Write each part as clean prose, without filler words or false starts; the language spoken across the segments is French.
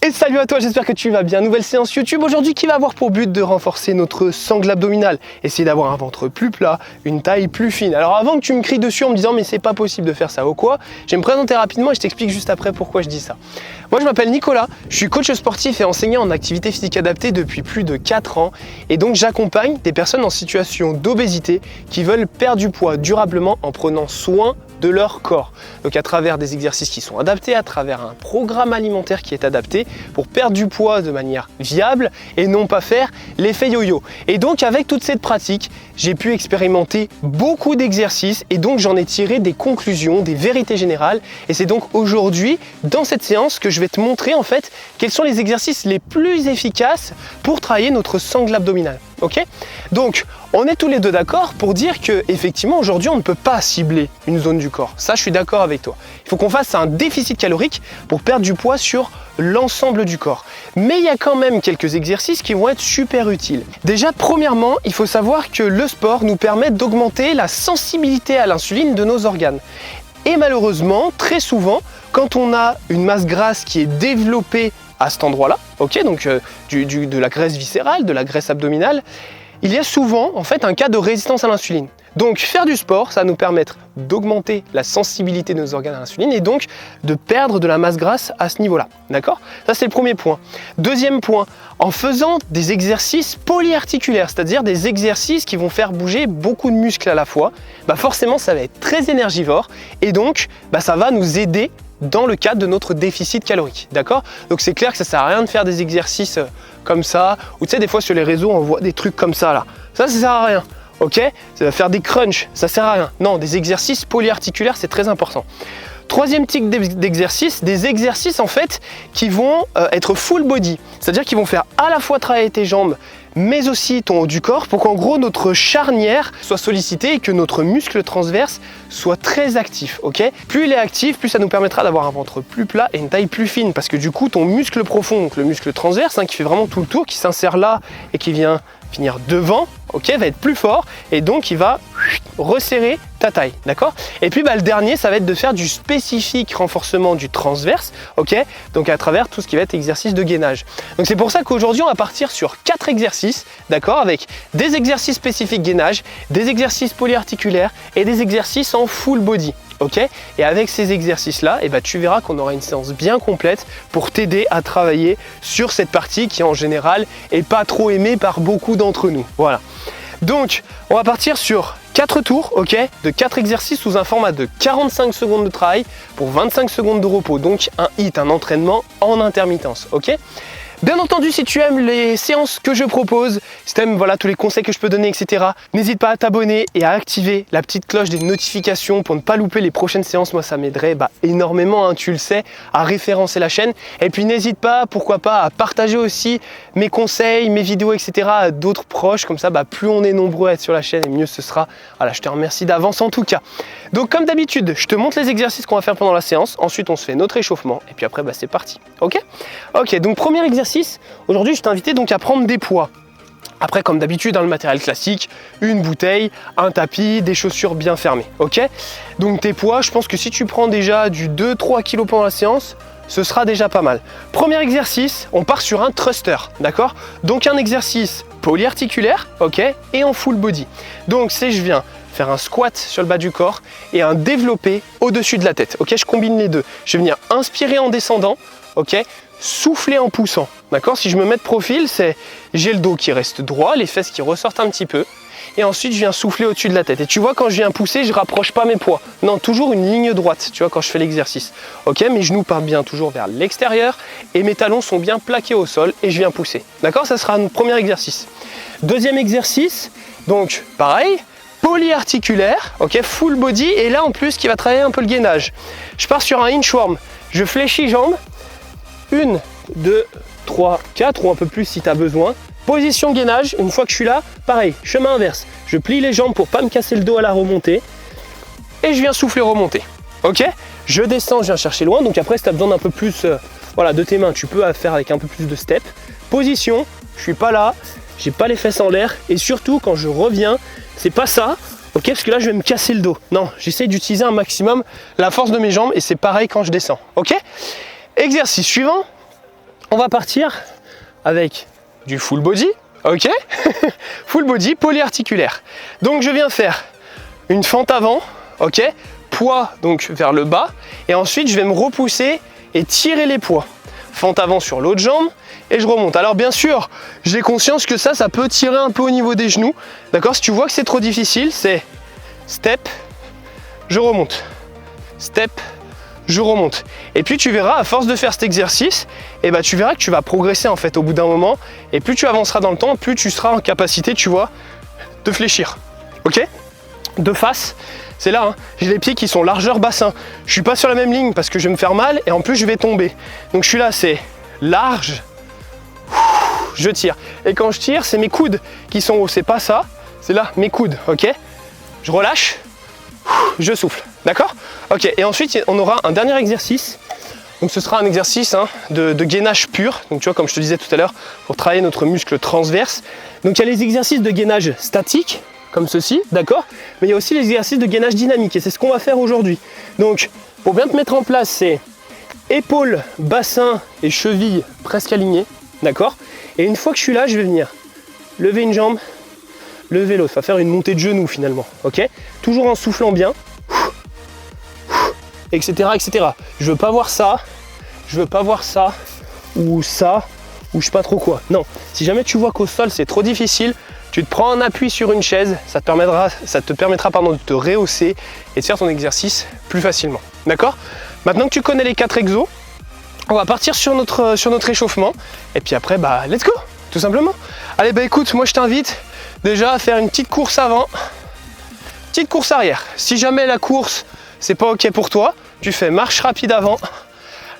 Et salut à toi, j'espère que tu vas bien. Nouvelle séance YouTube aujourd'hui qui va avoir pour but de renforcer notre sangle abdominale. Essayer d'avoir un ventre plus plat, une taille plus fine. Alors avant que tu me cries dessus en me disant mais c'est pas possible de faire ça ou quoi, je vais me présenter rapidement et je t'explique juste après pourquoi je dis ça. Moi je m'appelle Nicolas, je suis coach sportif et enseignant en activité physique adaptée depuis plus de 4 ans. Et donc j'accompagne des personnes en situation d'obésité qui veulent perdre du poids durablement en prenant soin de leur corps. Donc à travers des exercices qui sont adaptés, à travers un programme alimentaire qui est adapté pour perdre du poids de manière viable et non pas faire l'effet yo-yo. Et donc avec toute cette pratique, j'ai pu expérimenter beaucoup d'exercices et donc j'en ai tiré des conclusions, des vérités générales. Et c'est donc aujourd'hui, dans cette séance, que je vais te montrer en fait quels sont les exercices les plus efficaces pour travailler notre sangle abdominale. Ok ? Donc, on est tous les deux d'accord pour dire que effectivement aujourd'hui on ne peut pas cibler une zone du corps. Ça, je suis d'accord avec toi. Il faut qu'on fasse un déficit calorique pour perdre du poids sur l'ensemble du corps. Mais il y a quand même quelques exercices qui vont être super utiles. Déjà, premièrement, il faut savoir que le sport nous permet d'augmenter la sensibilité à l'insuline de nos organes. Et malheureusement, très souvent, quand on a une masse grasse qui est développée à cet endroit-là, ok, donc de la graisse viscérale, de la graisse abdominale, il y a souvent en fait un cas de résistance à l'insuline. Donc faire du sport, ça va nous permettre d'augmenter la sensibilité de nos organes à l'insuline et donc de perdre de la masse grasse à ce niveau-là. D'accord ? Ça c'est le premier point. Deuxième point, en faisant des exercices polyarticulaires, c'est-à-dire des exercices qui vont faire bouger beaucoup de muscles à la fois, forcément ça va être très énergivore et donc ça va nous aider dans le cadre de notre déficit calorique, d'accord? Donc c'est clair que ça sert à rien de faire des exercices comme ça, ou tu sais des fois sur les réseaux on voit des trucs comme ça là, ça sert à rien, ok? Faire des crunchs, ça sert à rien, non, des exercices polyarticulaires c'est très important. Troisième type d'exercice, des exercices en fait qui vont être full body, c'est-à-dire qu'ils vont faire à la fois travailler tes jambes mais aussi ton haut du corps pour qu'en gros notre charnière soit sollicitée et que notre muscle transverse soit très actif, ok? Plus il est actif, plus ça nous permettra d'avoir un ventre plus plat et une taille plus fine parce que du coup ton muscle profond, donc le muscle transverse qui fait vraiment tout le tour, qui s'insère là et qui vient finir devant, ok, va être plus fort et donc il va resserrer ta taille, d'accord? Et puis le dernier, ça va être de faire du spécifique renforcement du transverse, ok? Donc à travers tout ce qui va être exercice de gainage. Donc c'est pour ça qu'aujourd'hui on va partir sur 4 exercices, d'accord? Avec des exercices spécifiques gainage, des exercices polyarticulaires et des exercices en full body. Ok, et avec ces exercices-là, tu verras qu'on aura une séance bien complète pour t'aider à travailler sur cette partie qui en général est pas trop aimée par beaucoup d'entre nous. Voilà. Donc, on va partir sur 4 tours, ok, de 4 exercices sous un format de 45 secondes de travail pour 25 secondes de repos. Donc, un HIIT, un entraînement en intermittence, ok? Bien entendu, si tu aimes les séances que je propose, si tu aimes tous les conseils que je peux donner, etc., n'hésite pas à t'abonner et à activer la petite cloche des notifications pour ne pas louper les prochaines séances. Moi, ça m'aiderait énormément, tu le sais, à référencer la chaîne. Et puis, n'hésite pas, pourquoi pas, à partager aussi mes conseils, mes vidéos, etc. à d'autres proches. Comme ça, plus on est nombreux à être sur la chaîne et mieux ce sera. Voilà, je te remercie d'avance en tout cas. Donc, comme d'habitude, je te montre les exercices qu'on va faire pendant la séance. Ensuite, on se fait notre échauffement. Et puis après, c'est parti. Ok ? Ok, donc premier exercice. Aujourd'hui, je t'invite donc à prendre des poids. Après, comme d'habitude, dans le matériel classique, une bouteille, un tapis, des chaussures bien fermées. Ok ? Donc tes poids, je pense que si tu prends déjà du 2-3 kg pendant la séance, ce sera déjà pas mal. Premier exercice, on part sur un thruster, d'accord? Donc un exercice polyarticulaire, ok, et en full body. Donc je viens faire un squat sur le bas du corps et un développé au-dessus de la tête. Ok, je combine les deux. Je vais venir inspirer en descendant, ok, souffler en poussant. D'accord? Si je me mets de profil, j'ai le dos qui reste droit, les fesses qui ressortent un petit peu. Et ensuite, je viens souffler au-dessus de la tête. Et tu vois, quand je viens pousser, je rapproche pas mes poids. Non, toujours une ligne droite, tu vois, quand je fais l'exercice. Ok, mes genoux partent bien toujours vers l'extérieur et mes talons sont bien plaqués au sol et je viens pousser. D'accord? Ça sera un premier exercice. Deuxième exercice, donc pareil, polyarticulaire, ok, full body. Et là, en plus, qui va travailler un peu le gainage. Je pars sur un inchworm. Je fléchis jambes. 1, 2, 3, 4 ou un peu plus si tu as besoin. Position gainage, une fois que je suis là, pareil, chemin inverse. Je plie les jambes pour pas me casser le dos à la remontée et je viens souffler remonter. Ok? Je descends, je viens chercher loin. Donc après, si tu as besoin d'un peu plus de tes mains, tu peux faire avec un peu plus de step. Position, je suis pas là, j'ai pas les fesses en l'air et surtout quand je reviens, c'est pas ça. Ok, parce que là je vais me casser le dos. Non, j'essaie d'utiliser un maximum la force de mes jambes et c'est pareil quand je descends. Ok? Exercice suivant. On va partir avec du full body, ok. Full body polyarticulaire. Donc je viens faire une fente avant, ok, poids donc vers le bas, et ensuite je vais me repousser et tirer les poids. Fente avant sur l'autre jambe, et je remonte. Alors bien sûr, j'ai conscience que ça peut tirer un peu au niveau des genoux, d'accord. Si tu vois que c'est trop difficile, c'est step, je remonte, step, je remonte. Et puis tu verras, à force de faire cet exercice, et bah tu verras que tu vas progresser en fait au bout d'un moment, et plus tu avanceras dans le temps, plus tu seras en capacité, tu vois, de fléchir, ok. De face, c'est là, hein. J'ai les pieds qui sont largeur bassin. Je suis pas sur la même ligne parce que je vais me faire mal, et en plus je vais tomber. Donc je suis là, c'est large, je tire. Et quand je tire, c'est mes coudes qui sont hauts, c'est pas ça, c'est là, mes coudes, ok. Je relâche, je souffle, d'accord. Ok, et ensuite on aura un dernier exercice. Donc ce sera un exercice de gainage pur. Donc tu vois, comme je te disais tout à l'heure, pour travailler notre muscle transverse. Donc il y a les exercices de gainage statique, comme ceci, d'accord. Mais il y a aussi les exercices de gainage dynamique, et c'est ce qu'on va faire aujourd'hui. Donc pour bien te mettre en place, c'est épaules, bassin et cheville presque alignés, d'accord. Et une fois que je suis là, je vais venir lever une jambe, lever l'autre, ça va faire une montée de genou finalement, ok. Toujours en soufflant bien, etc., etc. Je veux pas voir ça, je veux pas voir ça, ou ça, ou je sais pas trop quoi. Non, si jamais tu vois qu'au sol c'est trop difficile, tu te prends un appui sur une chaise, ça te permettra de te rehausser et de faire ton exercice plus facilement, d'accord. Maintenant que tu connais les 4 exos, on va partir sur notre échauffement, et puis après, bah let's go, tout simplement. Allez, bah écoute, moi je t'invite déjà à faire une petite course avant, petite course arrière. Si jamais la course c'est pas ok pour toi, tu fais marche rapide avant,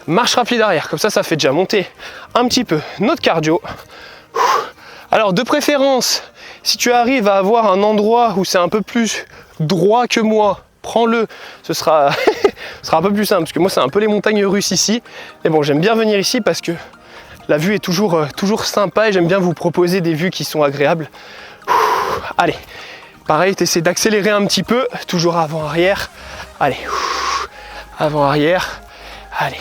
marche rapide arrière. Comme ça, ça fait déjà monter un petit peu notre cardio. Alors de préférence, si tu arrives à avoir un endroit où c'est un peu plus droit que moi, prends-le, ce sera, ce sera un peu plus simple, parce que moi c'est un peu les montagnes russes ici. Mais bon, j'aime bien venir ici parce que la vue est toujours sympa, et j'aime bien vous proposer des vues qui sont agréables. Allez, pareil, tu essaies d'accélérer un petit peu, toujours avant-arrière. Allez, avant-arrière. Allez.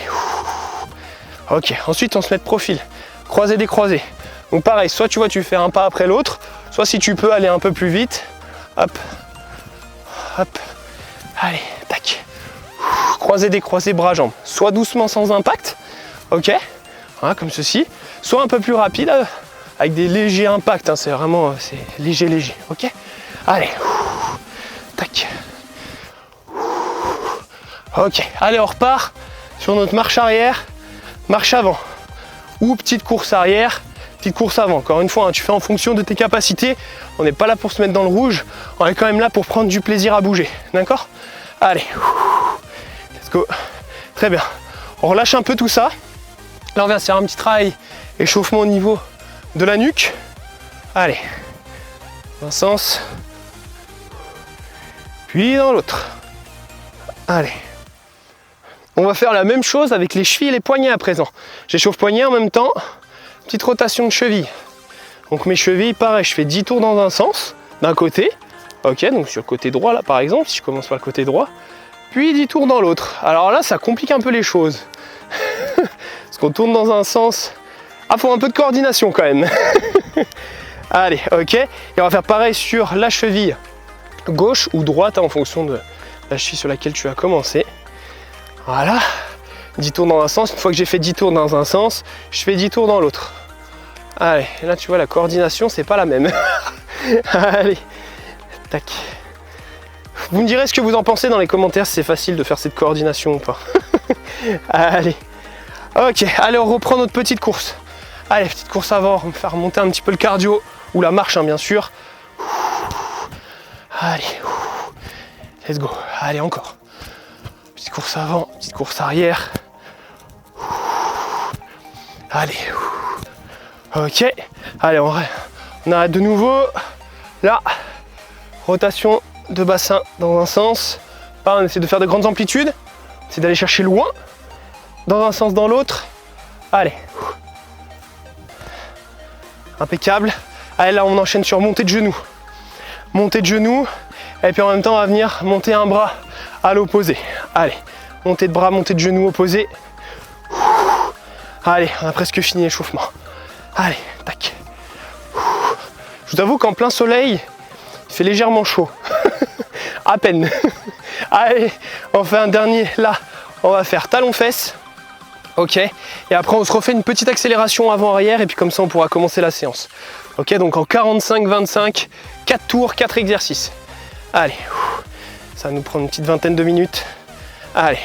Ok, ensuite on se met de profil, croisé décroisé. Donc pareil, soit tu vois, tu fais un pas après l'autre, soit si tu peux aller un peu plus vite, hop, hop, allez, tac. Croisé décroisé, bras jambes, soit doucement sans impact, ok, hein, comme ceci, soit un peu plus rapide avec des légers impacts, hein, c'est vraiment léger, ok. Allez, tac. Ok, allez, on repart sur notre marche arrière, marche avant, ou petite course arrière, petite course avant. Encore une fois, hein, tu fais en fonction de tes capacités. On n'est pas là pour se mettre dans le rouge, on est quand même là pour prendre du plaisir à bouger, d'accord. Allez, let's go. Très bien, on relâche un peu tout ça. Là, on vient se faire un petit travail échauffement au niveau de la nuque. Allez, dans un sens, puis dans l'autre. Allez. On va faire la même chose avec les chevilles et les poignets à présent. J'échauffe poignet en même temps, petite rotation de cheville. Donc mes chevilles, pareil, je fais 10 tours dans un sens, d'un côté. Ok, donc sur le côté droit là par exemple, si je commence par le côté droit, puis 10 tours dans l'autre. Alors là, ça complique un peu les choses. Parce qu'on tourne dans un sens. Ah, faut un peu de coordination quand même. Allez, ok. Et on va faire pareil sur la cheville gauche ou droite, hein, en fonction de la cheville sur laquelle tu as commencé. Voilà, 10 tours dans un sens. Une fois que j'ai fait 10 tours dans un sens, je fais 10 tours dans l'autre. Allez, là tu vois, la coordination, c'est pas la même. Allez, tac. Vous me direz ce que vous en pensez dans les commentaires, si c'est facile de faire cette coordination ou pas. Allez, ok, allez, on reprend notre petite course. Allez, petite course avant, on va faire monter un petit peu le cardio, ou la marche, hein, bien sûr. Allez, let's go, allez, encore. Petite course avant, petite course arrière. Allez. Ok. Allez, on arrête de nouveau. Là, rotation de bassin dans un sens. On essaie de faire de grandes amplitudes. C'est d'aller chercher loin. Dans un sens, dans l'autre. Allez. Impeccable. Allez, là, on enchaîne sur montée de genoux. Montée de genoux. Et puis en même temps, on va venir monter un bras à l'opposé. Allez, montée de bras, montée de genoux opposé. Allez, on a presque fini l'échauffement. Allez, tac. Je vous avoue qu'en plein soleil, il fait légèrement chaud. À peine. Allez, on fait un dernier. Là, on va faire talon-fesses. Ok. Et après, on se refait une petite accélération avant-arrière. Et puis comme ça, on pourra commencer la séance. Ok, donc en 45-25, 4 tours, 4 exercices. Allez. Ça va nous prendre une petite vingtaine de minutes. Allez.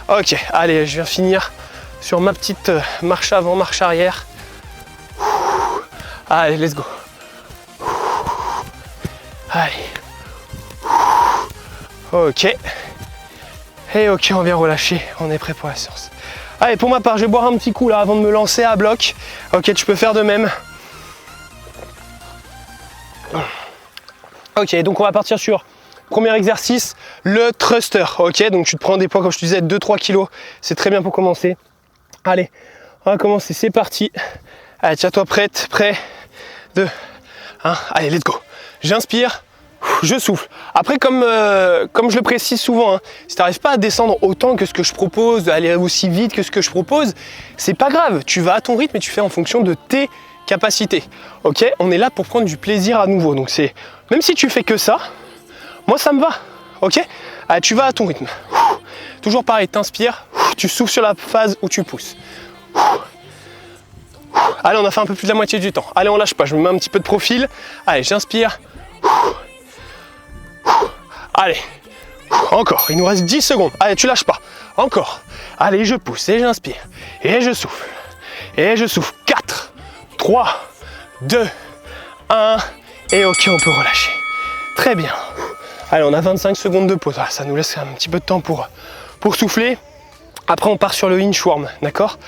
Ok, allez, je viens finir sur ma petite marche avant, marche arrière. Allez, let's go. Allez. Ok. Et ok, on vient relâcher. On est prêt pour la séance. Allez, pour ma part, je vais boire un petit coup là avant de me lancer à bloc. Ok, tu peux faire de même. Ok, donc on va partir sur premier exercice, le thruster. Ok, donc tu te prends des poids, comme je te disais, 2-3 kg. C'est très bien pour commencer. Allez, on va commencer. C'est parti. Allez, tiens-toi prête. Prêt. 2, 1. Allez, let's go. J'inspire. Je souffle. Après, comme je le précise souvent, hein, si tu n'arrives pas à descendre autant que ce que je propose, aller aussi vite que ce que je propose, c'est pas grave. Tu vas à ton rythme et tu fais en fonction de tes capacités. Ok, on est là pour prendre du plaisir à nouveau. Donc c'est, même si tu fais que ça, moi ça me va. Ok, allez, tu vas à ton rythme. Toujours pareil, t'inspires, tu souffles sur la phase où tu pousses. Allez, on a fait un peu plus de la moitié du temps. Allez, on lâche pas. Je me mets un petit peu de profil. Allez, j'inspire. Allez, encore, il nous reste 10 secondes. Allez, tu lâches pas. Encore. Allez, je pousse et j'inspire. Et je souffle. Et je souffle. 4, 3, 2, 1. Et ok, on peut relâcher. Très bien. Allez, on a 25 secondes de pause. Ça nous laisse un petit peu de temps pour souffler. Après, on part sur le inchworm, d'accord?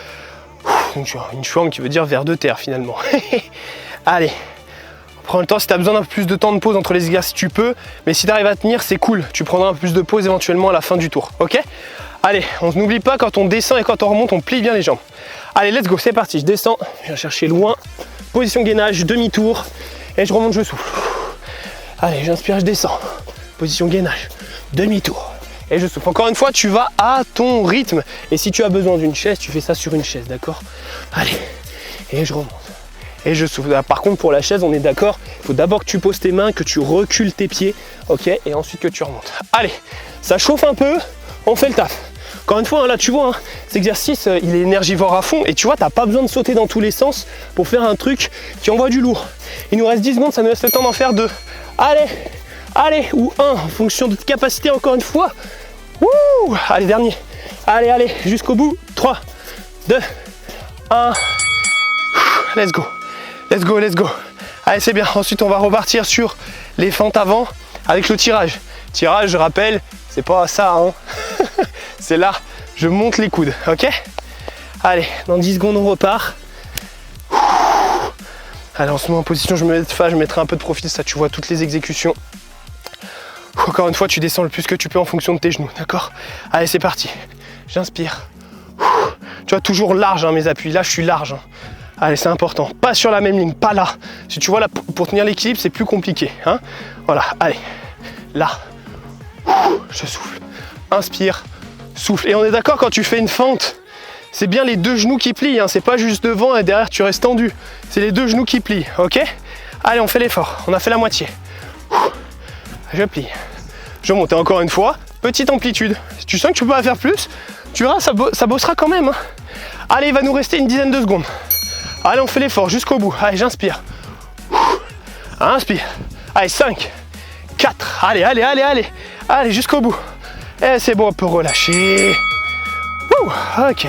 Inchworm qui veut dire vers de terre finalement. Allez. Prends le temps, si tu as besoin d'un peu plus de temps de pause entre les exercices, tu peux. Mais si tu arrives à tenir, c'est cool. Tu prendras un peu plus de pause éventuellement à la fin du tour. Ok? Allez, on n'oublie pas, quand on descend et quand on remonte, on plie bien les jambes. Allez, let's go, c'est parti. Je descends, je viens chercher loin. Position gainage, demi-tour. Et je remonte, je souffle. Allez, j'inspire, je descends. Position gainage, demi-tour. Et je souffle. Encore une fois, tu vas à ton rythme. Et si tu as besoin d'une chaise, tu fais ça sur une chaise, d'accord? Allez, et je remonte. Et je souffle. Par contre, pour la chaise, on est d'accord, il faut d'abord que tu poses tes mains, que tu recules tes pieds, ok, et ensuite que tu remontes. Allez, ça chauffe un peu, on fait le taf. Encore une fois, hein, là tu vois, hein, cet exercice, il est énergivore à fond, et tu vois, tu n'as pas besoin de sauter dans tous les sens pour faire un truc qui envoie du lourd. Il nous reste 10 secondes, ça nous laisse le temps d'en faire 2. Allez, allez, ou 1, en fonction de ta capacité, encore une fois. Wouh, allez, dernier. Allez, allez, jusqu'au bout. 3, 2, 1. Let's go. Let's go, let's go. Allez, c'est bien. Ensuite, on va repartir sur les fentes avant avec le tirage. Tirage, je rappelle, c'est pas ça, hein. C'est là, je monte les coudes, ok? Allez, dans 10 secondes, on repart. Allez, on se met en position, je me mets de face, je mettrai un peu de profil, ça tu vois toutes les exécutions. Encore une fois, tu descends le plus que tu peux en fonction de tes genoux, d'accord? Allez, c'est parti. J'inspire. Tu vois, toujours large, hein, mes appuis. Là, je suis large. Hein. Allez, c'est important. Pas sur la même ligne, pas là. Si tu vois, là, pour tenir l'équilibre, c'est plus compliqué. Hein, voilà, allez. Là. Je souffle. Inspire. Souffle. Et on est d'accord, quand tu fais une fente, c'est bien les deux genoux qui plient. Hein, c'est pas juste devant et derrière, tu restes tendu. C'est les deux genoux qui plient. Ok? Allez, on fait l'effort. On a fait la moitié. Je plie. Je monte. Et encore une fois, petite amplitude. Si tu sens que tu peux pas faire plus, tu verras, ça bossera quand même. Hein. Allez, il va nous rester une dizaine de secondes. Allez, on fait l'effort jusqu'au bout. Allez, j'inspire. Inspire. Allez, 5, 4. Allez, allez, allez, allez. Allez, jusqu'au bout. Et c'est bon, on peut relâcher. Ok.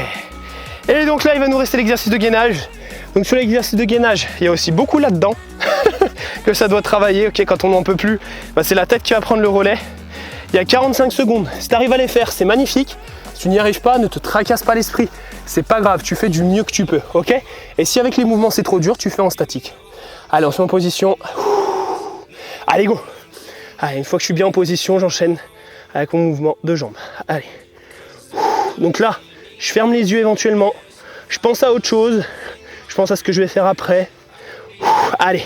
Et donc là, il va nous rester l'exercice de gainage. Donc sur l'exercice de gainage, il y a aussi beaucoup là-dedans que ça doit travailler. Ok, quand on n'en peut plus, bah, c'est la tête qui va prendre le relais. Il y a 45 secondes. Si tu arrives à les faire, c'est magnifique. Si tu n'y arrives pas, ne te tracasse pas l'esprit. C'est pas grave, tu fais du mieux que tu peux, ok? Et si avec les mouvements c'est trop dur, tu fais en statique. Allez, on se met en position. Allez, go! Allez, une fois que je suis bien en position, j'enchaîne avec mon mouvement de jambes. Allez. Donc là, je ferme les yeux éventuellement. Je pense à autre chose. Je pense à ce que je vais faire après. Allez.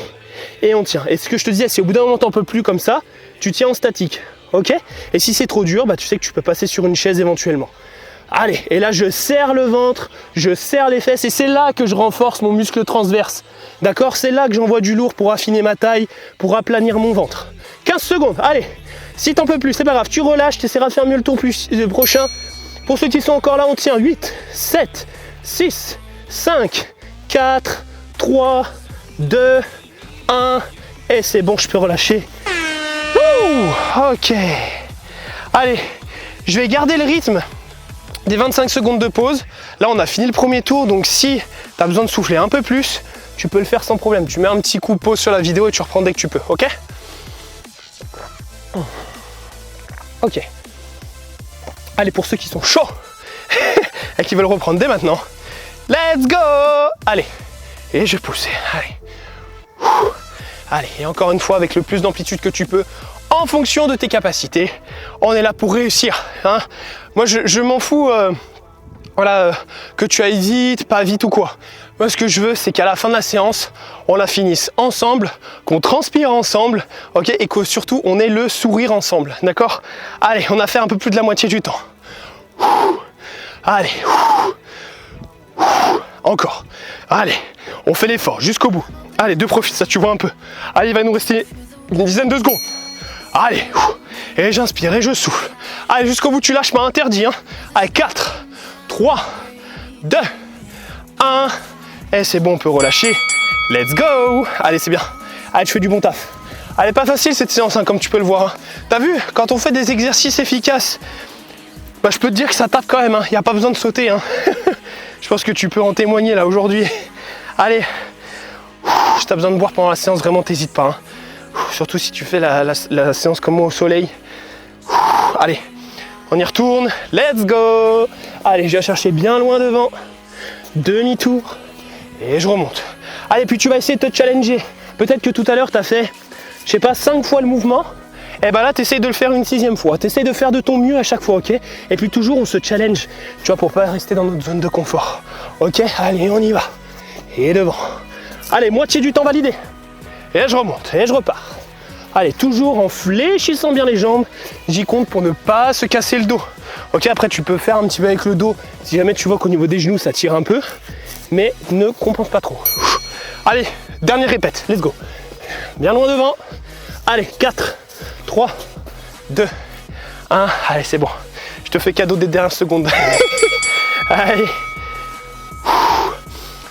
Et on tient. Et ce que je te disais, si au bout d'un moment t'en peux plus comme ça, tu tiens en statique. Ok? Et si c'est trop dur, bah tu sais que tu peux passer sur une chaise éventuellement. Allez, et là je serre le ventre, je serre les fesses et c'est là que je renforce mon muscle transverse. D'accord? C'est là que j'envoie du lourd pour affiner ma taille, pour aplanir mon ventre. 15 secondes, allez. Si t'en peux plus, c'est pas grave, tu relâches, tu essaieras de faire mieux le tour prochain. Pour ceux qui sont encore là, on tient 8, 7, 6, 5, 4, 3, 2, 1. Et c'est bon, je peux relâcher. Ouh, ok. Allez, je vais garder le rythme des 25 secondes de pause. Là, on a fini le premier tour, donc si tu as besoin de souffler un peu plus, tu peux le faire sans problème. Tu mets un petit coup pause sur la vidéo et tu reprends dès que tu peux, ok? Ok. Allez, pour ceux qui sont chauds et qui veulent reprendre dès maintenant, let's go! Allez, et je pousse, allez. Allez, et encore une fois, avec le plus d'amplitude que tu peux, en fonction de tes capacités. On est là pour réussir, hein. Moi, je m'en fous que tu ailles vite, pas vite ou quoi. Moi, ce que je veux, c'est qu'à la fin de la séance, on la finisse ensemble, qu'on transpire ensemble, ok, et que surtout, on ait le sourire ensemble, d'accord? Allez, on a fait un peu plus de la moitié du temps. Allez. Encore. Allez, on fait l'effort jusqu'au bout. Allez, de profit, ça tu vois un peu. Allez, il va nous rester une dizaine de secondes. Allez, et j'inspire et je souffle. Allez, jusqu'au bout, tu lâches pas, interdit, hein. Allez, 4, 3, 2, 1. Et c'est bon, on peut relâcher. Let's go. Allez, c'est bien. Allez, tu fais du bon taf. Allez, pas facile cette séance, hein, comme tu peux le voir, hein. T'as vu, quand on fait des exercices efficaces, bah, je peux te dire que ça tape quand même, hein. Il n'y a pas besoin de sauter, hein. Je pense que tu peux en témoigner là aujourd'hui. Allez, si tu as besoin de boire pendant la séance, vraiment t'hésites pas, hein. Surtout si tu fais la séance comme moi au soleil. Allez, on y retourne. Let's go. Allez, je vais chercher bien loin devant. Demi-tour. Et je remonte. Allez, puis tu vas essayer de te challenger. Peut-être que tout à l'heure, tu as fait, je sais pas, 5 fois le mouvement. Et ben là, tu essaies de le faire une 6e fois. Tu essaies de faire de ton mieux à chaque fois, ok? Et puis toujours, on se challenge, tu vois, pour pas rester dans notre zone de confort. Ok? Allez, on y va. Et devant. Allez, moitié du temps validé. Et je remonte, et je repars. Allez, toujours en fléchissant bien les jambes. J'y compte pour ne pas se casser le dos. Ok, après tu peux faire un petit peu avec le dos si jamais tu vois qu'au niveau des genoux ça tire un peu. Mais ne compense pas trop. Allez, dernière répète, let's go. Bien loin devant. Allez, 4, 3, 2, 1. Allez, c'est bon. Je te fais cadeau des dernières secondes. Allez.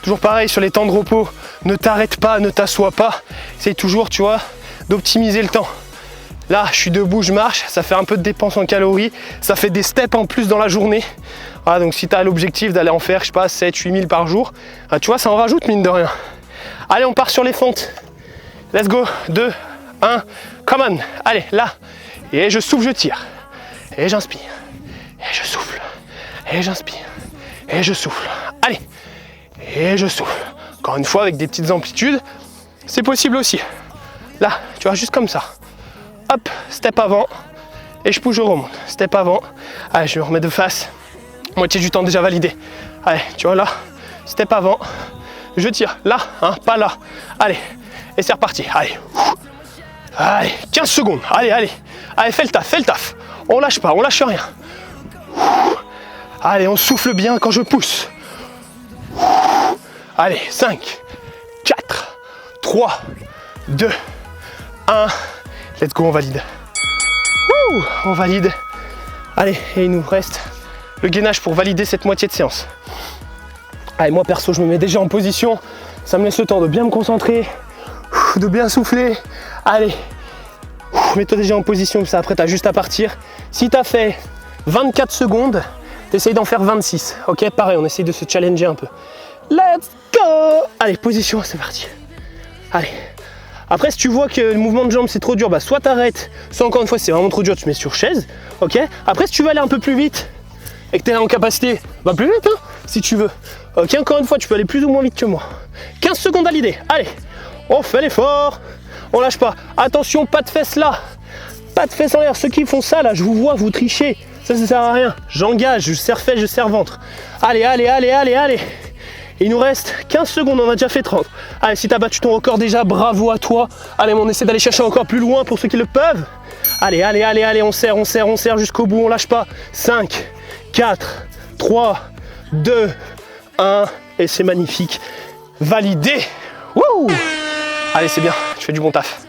Toujours pareil sur les temps de repos. Ne t'arrête pas, ne t'assois pas. Essaye toujours, tu vois, d'optimiser le temps. Là, je suis debout, je marche, ça fait un peu de dépense en calories, ça fait des steps en plus dans la journée. Voilà, donc si tu as l'objectif d'aller en faire, je sais pas, 7-8 000 par jour, tu vois, ça en rajoute mine de rien. Allez, on part sur les fentes. Let's go, 2, 1, come on. Allez, là, et je souffle, je tire. Et j'inspire, et je souffle, et j'inspire, et je souffle. Allez, et je souffle. Encore une fois, avec des petites amplitudes, c'est possible aussi. Là, tu vois, juste comme ça. Hop, step avant, et je pousse, je remonte. Step avant, allez, je me remets de face. Moitié du temps déjà validé. Allez, tu vois là, step avant, je tire. Là, hein, pas là. Allez, et c'est reparti. Allez, allez, 15 secondes. Allez, allez, allez, fais le taf. On lâche pas, on lâche rien. Allez, on souffle bien quand je pousse. Allez, 5, 4, 3, 2, 1. Let's go, on valide. Wouh, on valide. Allez, et il nous reste le gainage pour valider cette moitié de séance. Allez, moi perso, je me mets déjà en position. Ça me laisse le temps de bien me concentrer, de bien souffler. Allez, mets-toi déjà en position, comme ça après tu as juste à partir. Si tu as fait 24 secondes, tu essayes d'en faire 26. Ok, pareil, on essaye de se challenger un peu. Let's go. Allez, position, c'est parti. Allez. Après, si tu vois que le mouvement de jambe c'est trop dur, bah soit t'arrêtes, soit encore une fois c'est vraiment trop dur, tu mets sur chaise, ok. Après, si tu veux aller un peu plus vite et que tu es en capacité, va plus vite, hein, si tu veux. Ok, encore une fois, tu peux aller plus ou moins vite que moi. 15 secondes à l'idée. Allez, on fait l'effort, on lâche pas. Attention, pas de fesses là, pas de fesses en l'air. Ceux qui font ça là, je vous vois, vous trichez. Ça sert à rien. J'engage, je serre fesses, je serre ventre. Allez, allez, allez, allez, allez. Il nous reste 15 secondes, on a déjà fait 30. Allez, si tu as battu ton record déjà, bravo à toi. Allez, on essaie d'aller chercher encore plus loin pour ceux qui le peuvent. Allez, allez, allez, allez, on serre jusqu'au bout, on lâche pas. 5, 4, 3, 2, 1, et c'est magnifique. Validé. Wouh! Allez, c'est bien, tu fais du bon taf.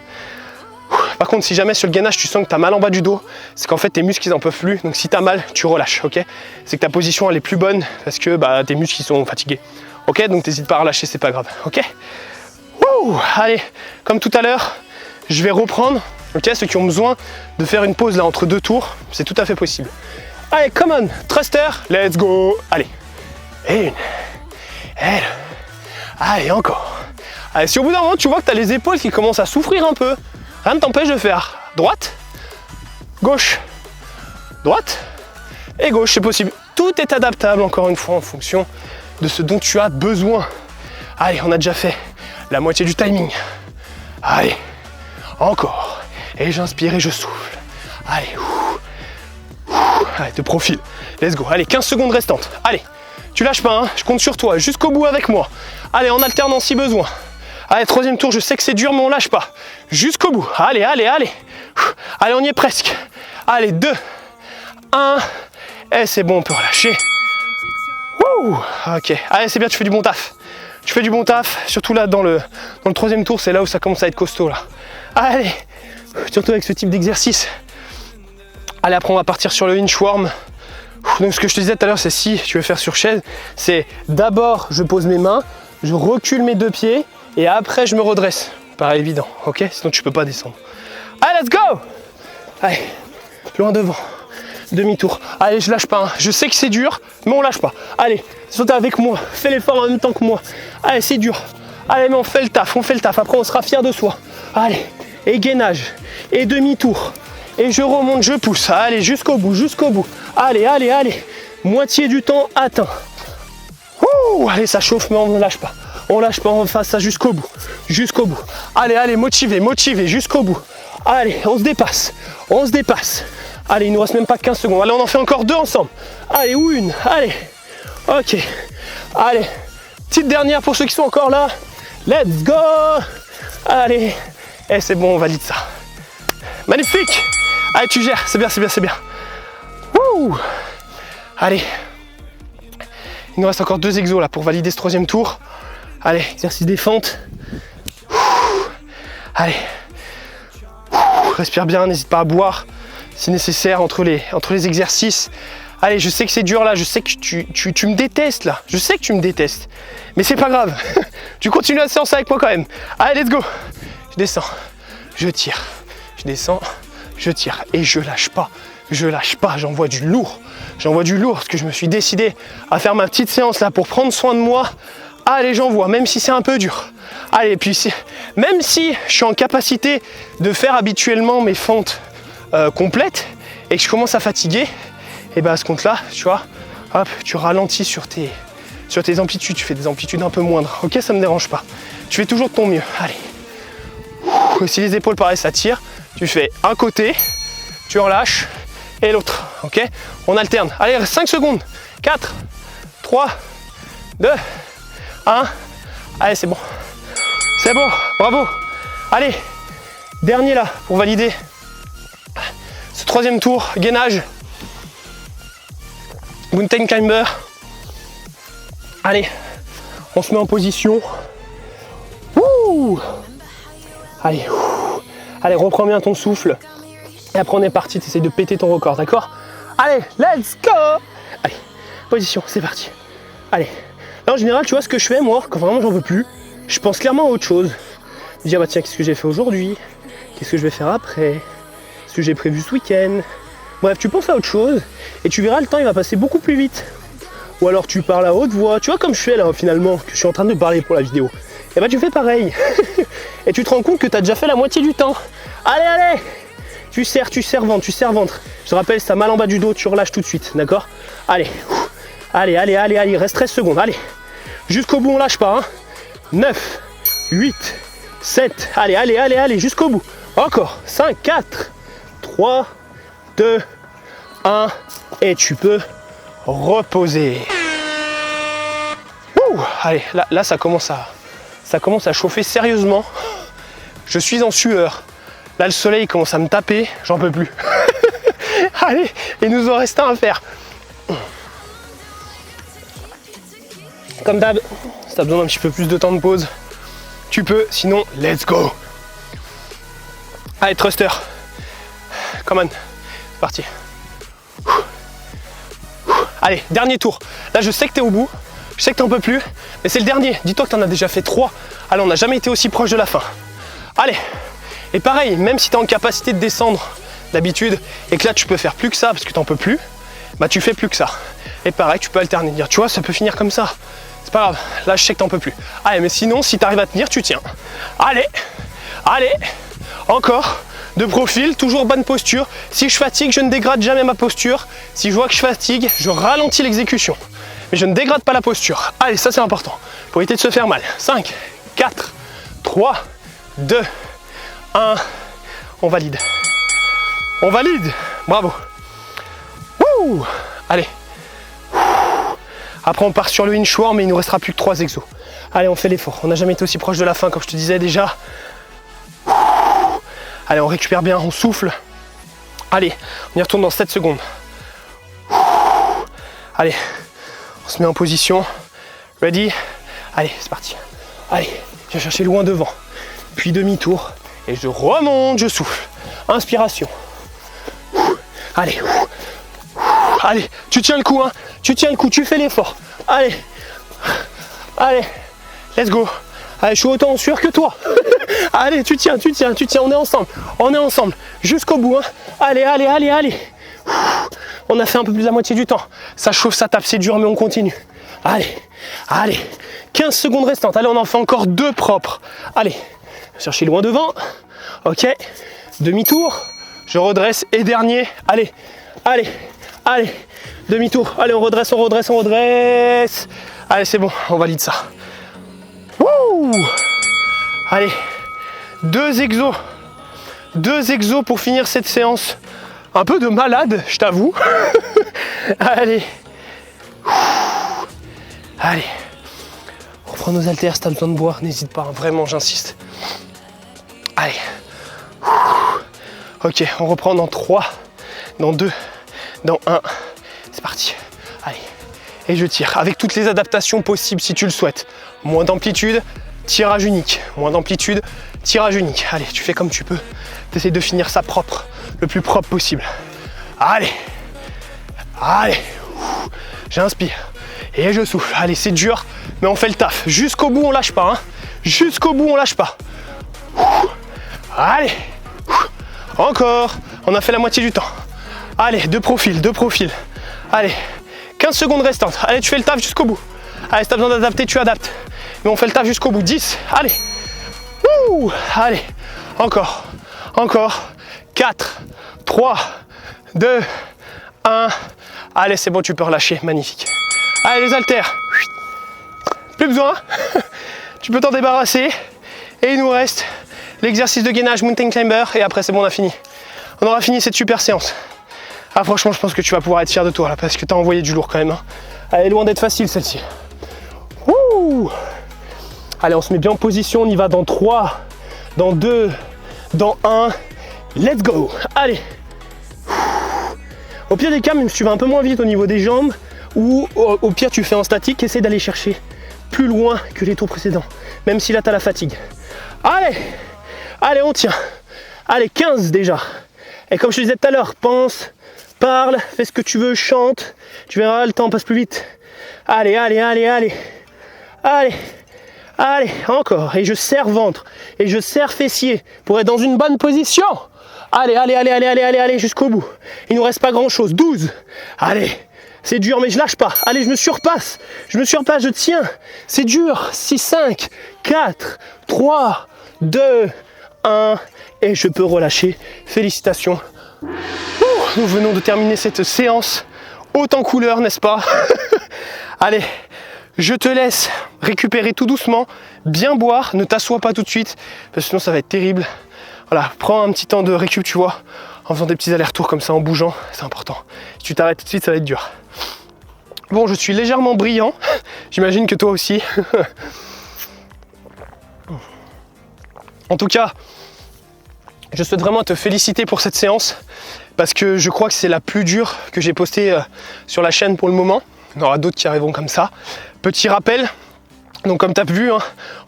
Par contre, si jamais sur le gainage tu sens que tu as mal en bas du dos, c'est qu'en fait tes muscles ils en peuvent plus. Donc si tu as mal, tu relâches, ok? C'est que ta position elle est plus bonne parce que tes muscles ils sont fatigués. Ok? Donc n'hésite pas à relâcher, c'est pas grave, ok? Wouh! Allez, comme tout à l'heure, je vais reprendre. Ok, ceux qui ont besoin de faire une pause là entre 2 tours, c'est tout à fait possible. Allez, come on, thruster, let's go. Allez, et une, et deux. Allez, encore. Allez, si au bout d'un moment tu vois que tu as les épaules qui commencent à souffrir un peu, rien ne t'empêche de faire droite, gauche, droite et gauche, c'est possible. Tout est adaptable encore une fois en fonction de ce dont tu as besoin. Allez, on a déjà fait la moitié du timing. Allez, encore. Et j'inspire et je souffle. Allez, allez, de profil. Let's go. Allez, 15 secondes restantes. Allez, tu lâches pas, hein. Je compte sur toi, jusqu'au bout avec moi. Allez, en alternant si besoin. Allez, troisième tour, je sais que c'est dur, mais on lâche pas. Jusqu'au bout. Allez, allez, allez. Allez, on y est presque. Allez, 2, 1. Et c'est bon, on peut relâcher. Wouh. Ok. Allez, c'est bien, tu fais du bon taf. Tu fais du bon taf. Surtout là, dans le troisième tour, c'est là où ça commence à être costaud, là. Allez. Surtout avec ce type d'exercice. Allez, après, on va partir sur le inchworm. Donc, ce que je te disais tout à l'heure, c'est si tu veux faire sur chaise, c'est d'abord, je pose mes mains, je recule mes 2 pieds. Et après, je me redresse. Pas évident, ok? Sinon, tu peux pas descendre. Allez, let's go! Allez, loin devant. Demi-tour. Allez, je lâche pas. Hein. Je sais que c'est dur, mais on lâche pas. Allez, saute avec moi. Fais l'effort en même temps que moi. Allez, c'est dur. Allez, mais on fait le taf, on fait le taf. Après, on sera fier de soi. Allez, et gainage. Et demi-tour. Et je remonte, je pousse. Allez, jusqu'au bout, jusqu'au bout. Allez, allez, allez. Moitié du temps atteint. Ouh, allez, ça chauffe, mais on ne lâche pas. On lâche pas, on fasse ça jusqu'au bout. Jusqu'au bout. Allez, allez, motivé, motivé, jusqu'au bout. Allez, on se dépasse. On se dépasse. Allez, il nous reste même pas 15 secondes. Allez, on en fait encore 2 ensemble. Allez, ou une. Allez. Ok. Allez. Petite dernière pour ceux qui sont encore là. Let's go. Allez. Et c'est bon, on valide ça. Magnifique. Allez, tu gères. C'est bien, c'est bien, c'est bien. Wouh. Allez. Il nous reste encore 2 exos là pour valider ce 3e tour. Allez, exercice des fentes. Allez. Respire bien, n'hésite pas à boire si nécessaire entre les exercices. Allez, je sais que c'est dur là, je sais que tu me détestes là. Je sais que tu me détestes. Mais c'est pas grave. Tu continues la séance avec moi quand même. Allez, let's go. Je descends, je tire. Je descends, je tire. Et je lâche pas. Je lâche pas, j'envoie du lourd. J'envoie du lourd parce que je me suis décidé à faire ma petite séance là pour prendre soin de moi. Allez, j'envoie, même si c'est un peu dur. Allez, et puis même si je suis en capacité de faire habituellement mes fentes complètes et que je commence à fatiguer, et bien à ce compte-là, tu vois, hop, tu ralentis sur tes amplitudes, tu fais des amplitudes un peu moindres. Ok, ça me dérange pas. Tu fais toujours de ton mieux. Allez. Si les épaules pareil, ça tire, tu fais un côté, tu relâches et l'autre. Ok, on alterne. Allez, 5 secondes. 4, 3, 2, 1. Allez, c'est bon. C'est bon, bravo. Allez, dernier là pour valider ce 3e tour, gainage. Mountain climber. Allez, on se met en position. Ouh. Allez, allez, reprends bien ton souffle. Et après on est parti, tu essaies de péter ton record, d'accord? Allez, let's go. Allez, position, c'est parti. Allez. Là, en général, tu vois ce que je fais moi, quand vraiment j'en veux plus, je pense clairement à autre chose. Je me dis, ah bah tiens, qu'est-ce que j'ai fait aujourd'hui? Qu'est-ce que je vais faire après? Ce que j'ai prévu ce week-end? Bref, tu penses à autre chose et tu verras, le temps il va passer beaucoup plus vite. Ou alors tu parles à haute voix, tu vois comme je fais là finalement, que je suis en train de parler pour la vidéo. Et bah tu fais pareil. Et tu te rends compte que tu as déjà fait la moitié du temps. Allez, allez. Tu serres ventre. Je te rappelle, si t'as mal en bas du dos, tu relâches tout de suite, d'accord? Allez. Allez, allez, allez, allez, il reste 13 secondes, allez. Jusqu'au bout, on lâche pas, hein. 9, 8, 7, allez, allez, allez, allez, jusqu'au bout. Encore, 5, 4, 3, 2, 1, et tu peux reposer. Ouh, allez, là ça commence à chauffer sérieusement. Je suis en sueur. Là, le soleil commence à me taper, j'en peux plus. Allez, il nous en reste un à faire. comme d'hab, si tu as besoin d'un petit peu plus de temps de pause, tu peux, sinon, let's go. Allez, thruster. Come on, c'est parti. Allez, dernier tour. Là, je sais que tu es au bout, je sais que tu n'en peux plus, mais c'est le dernier. Dis-toi que tu en as déjà fait 3. Allez, on n'a jamais été aussi proche de la fin. Allez, et pareil, même si tu es en capacité de descendre d'habitude et que là, tu peux faire plus que ça parce que tu n'en peux plus, bah tu fais plus que ça. Et pareil, tu peux alterner, dire, tu vois, ça peut finir comme ça. C'est pas grave, là, je sais que tu n'en peux plus. Allez, mais sinon, si tu arrives à tenir, tu tiens. Allez, allez, encore. De profil, toujours bonne posture. Si je fatigue, je ne dégrade jamais ma posture. Si je vois que je fatigue, je ralentis l'exécution. Mais je ne dégrade pas la posture. Allez, ça c'est important. Pour éviter de se faire mal. 5, 4, 3, 2, 1. On valide. On valide. Bravo. Wouh. Allez. Après on part sur le inchworm, mais il nous restera plus que 3 exos. Allez, on fait l'effort. On n'a jamais été aussi proche de la fin, comme je te disais déjà. Allez, on récupère bien, on souffle. Allez, on y retourne dans 7 secondes. Allez, on se met en position. Ready? Allez, c'est parti. Allez, je viens chercher loin devant. Puis demi-tour. Et je remonte, je souffle. Inspiration. Allez. Allez, tu tiens le coup, hein. Tu tiens le coup, tu fais l'effort. Allez. Allez. Let's go. Allez, je suis autant sûr que toi. Allez, tu tiens, on est ensemble, jusqu'au bout, hein. Allez, allez, allez, allez. On a fait un peu plus de la moitié du temps. Ça chauffe, ça tape, c'est dur, mais on continue. Allez, allez, 15 secondes restantes. Allez, on en fait encore 2 propres. Allez, chercher loin devant. Ok, demi-tour, je redresse et dernier. Allez, allez, allez, demi-tour. Allez, on redresse, on redresse, on redresse. Allez, c'est bon, on valide ça. Wouh. Allez, 2 exos. 2 exos pour finir cette séance. Un peu de malade, je t'avoue. Allez. Allez. On reprend nos haltères, si t'as besoin de boire, n'hésite pas, hein, vraiment, j'insiste. Allez. Ok, on reprend dans 3, dans 2, dans 1. C'est parti. Allez. Et je tire avec toutes les adaptations possibles si tu le souhaites. Moins d'amplitude, tirage unique. Moins d'amplitude, tirage unique. Allez, tu fais comme tu peux. Tu essaies de finir ça propre, le plus propre possible. Allez. Allez. J'inspire. Et je souffle. Allez, c'est dur, mais on fait le taf. Jusqu'au bout, on lâche pas. Hein. Jusqu'au bout, on lâche pas. Allez. Encore. On a fait la moitié du temps. Allez, de profil, de profil. Allez. 15 secondes restantes. Allez, tu fais le taf jusqu'au bout. Allez, si tu as besoin d'adapter, tu adaptes. Mais on fait le taf jusqu'au bout. 10. Allez. Ouh. Allez. Encore. Encore. 4, 3, 2, 1. Allez, c'est bon, tu peux relâcher. Magnifique. Allez, les haltères. Plus besoin. Tu peux t'en débarrasser. Et il nous reste l'exercice de gainage Mountain Climber. Et après, c'est bon, on a fini. On aura fini cette super séance. Ah, franchement, je pense que tu vas pouvoir être fier de toi là, parce que tu as envoyé du lourd quand même. Hein. Elle est loin d'être facile celle-ci. Ouh. Allez, on se met bien en position. On y va dans 3, dans 2, dans 1. Let's go. Allez. Au pire des cas, même si tu vas un peu moins vite au niveau des jambes, ou au pire tu fais en statique, essaie d'aller chercher plus loin que les tours précédents, même si là tu as la fatigue. Allez. Allez, on tient. Allez, 15 déjà. Et comme je te disais tout à l'heure, pense, parle, fais ce que tu veux, chante. Tu verras, le temps passe plus vite. Allez, allez, allez, allez. Allez. Allez, encore. Et je serre ventre. Et je serre fessier pour être dans une bonne position. Allez, allez, allez, allez, allez, allez, allez, jusqu'au bout. Il nous reste pas grand chose. 12. Allez. C'est dur, mais je lâche pas. Allez, je me surpasse. Je me surpasse, je tiens. C'est dur. 6, 5, 4, 3, 2, 1. Et je peux relâcher. Félicitations. Nous venons de terminer cette séance haute en couleur, n'est-ce pas? Allez, je te laisse récupérer tout doucement, bien boire, ne t'assois pas tout de suite, parce que sinon ça va être terrible. Voilà, prends un petit temps de récup, tu vois, en faisant des petits allers-retours comme ça, en bougeant, c'est important. Si tu t'arrêtes tout de suite, ça va être dur. Bon, je suis légèrement brillant, j'imagine que toi aussi. En tout cas, je souhaite vraiment te féliciter pour cette séance, parce que je crois que c'est la plus dure que j'ai postée sur la chaîne pour le moment. On aura d'autres qui arriveront comme ça. Petit rappel, donc comme tu as vu, hein,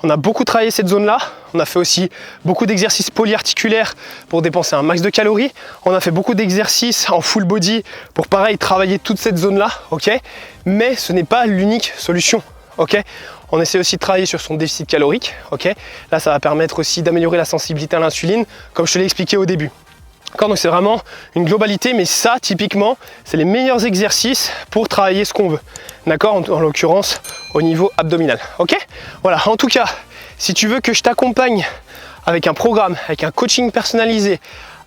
on a beaucoup travaillé cette zone-là. On a fait aussi beaucoup d'exercices polyarticulaires pour dépenser un max de calories. On a fait beaucoup d'exercices en full body pour pareil travailler toute cette zone-là, ok. Mais ce n'est pas l'unique solution, ok. On essaie aussi de travailler sur son déficit calorique, ok. Là, ça va permettre aussi d'améliorer la sensibilité à l'insuline, comme je te l'ai expliqué au début. D'accord, donc c'est vraiment une globalité, mais ça, typiquement, c'est les meilleurs exercices pour travailler ce qu'on veut. D'accord, en l'occurrence, au niveau abdominal. Ok, voilà, en tout cas, si tu veux que je t'accompagne avec un programme, avec un coaching personnalisé,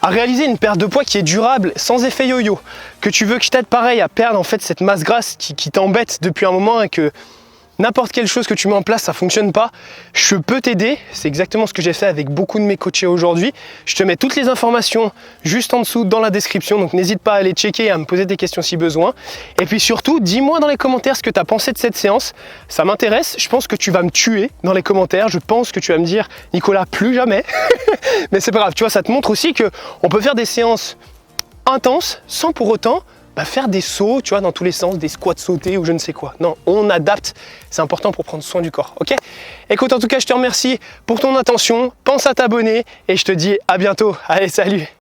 à réaliser une perte de poids qui est durable, sans effet yo-yo, que tu veux que je t'aide pareil à perdre en fait cette masse grasse qui t'embête depuis un moment et que n'importe quelle chose que tu mets en place, ça ne fonctionne pas, je peux t'aider. C'est exactement ce que j'ai fait avec beaucoup de mes coachés aujourd'hui. Je te mets toutes les informations juste en dessous dans la description, donc n'hésite pas à aller checker et à me poser des questions si besoin. Et puis surtout, dis-moi dans les commentaires ce que tu as pensé de cette séance. Ça m'intéresse, je pense que tu vas me tuer dans les commentaires. Je pense que tu vas me dire, Nicolas, plus jamais. Mais c'est pas grave, tu vois, ça te montre aussi qu'on peut faire des séances intenses sans pour autant faire des sauts, tu vois, dans tous les sens, des squats sautés ou je ne sais quoi. Non, on adapte, c'est important pour prendre soin du corps, ok? Écoute, en tout cas, je te remercie pour ton attention, pense à t'abonner et je te dis à bientôt. Allez, salut!